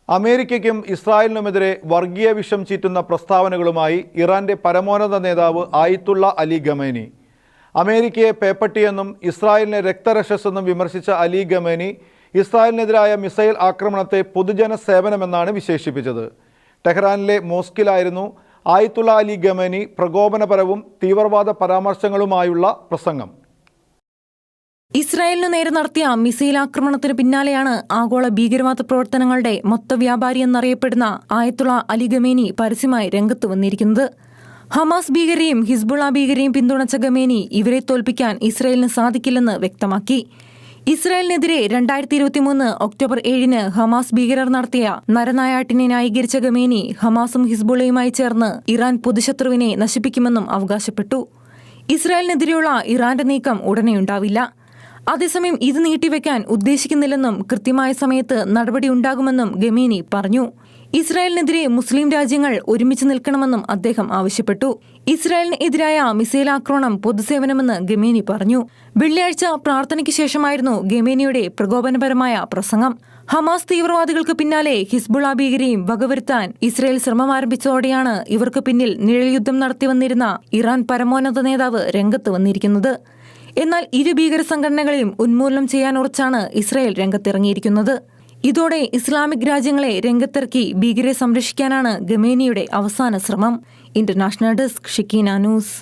അമേരിക്കയ്ക്കും ഇസ്രായേലിനുമെതിരെ വർഗീയ വിഷം ചീറ്റുന്ന പ്രസ്താവനകളുമായി ഇറാന്റെ പരമോന്നത നേതാവ് ആയത്തുള്ള അലി ഖമേനി. അമേരിക്കയെ പേപ്പട്ടിയെന്നും ഇസ്രായേലിനെ രക്തരക്ഷസെന്നും വിമർശിച്ച അലി ഖമേനി ഇസ്രായേലിനെതിരായ മിസൈൽ ആക്രമണത്തെ പൊതുജന സേവനമെന്നാണ് വിശേഷിപ്പിച്ചത്. ടെഹ്റാനിലെ മോസ്കിലായിരുന്നു ആയത്തുള്ള അലി ഖമേനി പ്രകോപനപരവും തീവ്രവാദ പരാമർശങ്ങളുമായുള്ള പ്രസംഗം. ഇസ്രായേലിനു നേരെ നടത്തിയ മിസൈൽ ആക്രമണത്തിന് പിന്നാലെയാണ് ആഗോള ഭീകരവാദ പ്രവർത്തനങ്ങളുടെ മൊത്തവ്യാപാരി എന്നറിയപ്പെടുന്ന ആയത്തുള്ള അലി ഖമേനി പരസ്യമായി രംഗത്ത് വന്നിരിക്കുന്നത്. ഹമാസ് ഭീകരെയും ഹിസ്ബുള്ള ഭീകരെയും പിന്തുണച്ച ഖമേനി ഇവരെ തോൽപ്പിക്കാൻ ഇസ്രായേലിന് സാധിക്കില്ലെന്ന് വ്യക്തമാക്കി. ഇസ്രായേലിനെതിരെ 2023 ഒക്ടോബർ 7 ഹമാസ് ഭീകരർ നടത്തിയ നരനായാട്ടിനെ ന്യായീകരിച്ച ഖമേനി ഹമാസും ഹിസ്ബുള്ളയുമായി ചേർന്ന് ഇറാൻ പൊതുശത്രുവിനെ നശിപ്പിക്കുമെന്നും അവകാശപ്പെട്ടു. ഇസ്രായേലിനെതിരെയുള്ള ഇറാന്റെ നീക്കം ഉടനെയുണ്ടാവില്ല. അതേസമയം ഇത് നീട്ടിവെക്കാൻ ഉദ്ദേശിക്കുന്നില്ലെന്നും കൃത്യമായ സമയത്ത് നടപടിയുണ്ടാകുമെന്നും ഖമേനി പറഞ്ഞു. ഇസ്രായേലിനെതിരെ മുസ്ലിം രാജ്യങ്ങൾ ഒരുമിച്ച് നിൽക്കണമെന്നും അദ്ദേഹം ആവശ്യപ്പെട്ടു. ഇസ്രായേലിന് എതിരായ മിസൈൽ ആക്രമണം പൊതുസേവനമെന്ന് ഖമേനി പറഞ്ഞു. വെള്ളിയാഴ്ച പ്രാർത്ഥനയ്ക്ക് ശേഷമായിരുന്നു ഖമേനിയുടെ പ്രകോപനപരമായ പ്രസംഗം. ഹമാസ് തീവ്രവാദികൾക്ക് പിന്നാലെ ഹിസ്ബുള്ള ഭീകരെയും വകവരുത്താൻ ഇസ്രായേൽ ശ്രമം ആരംഭിച്ചതോടെയാണ് ഇവർക്ക് പിന്നിൽ നിഴൽയുദ്ധം നടത്തിവന്നിരുന്ന ഇറാൻ പരമോന്നത നേതാവ് രംഗത്ത് വന്നിരിക്കുന്നത്. എന്നാൽ ഇരു ഭീകര സംഘടനകളെയും ഉന്മൂലനം ചെയ്യാനുറച്ചാണ് ഇസ്രായേൽ രംഗത്തിറങ്ങിയിരിക്കുന്നത്. ഇതോടെ ഇസ്ലാമിക് രാജ്യങ്ങളെ രംഗത്തിറക്കി ഭീകരരെ സംരക്ഷിക്കാനാണ് ഖമേനിയുടെ അവസാന ശ്രമം. International desk, Shikeena news.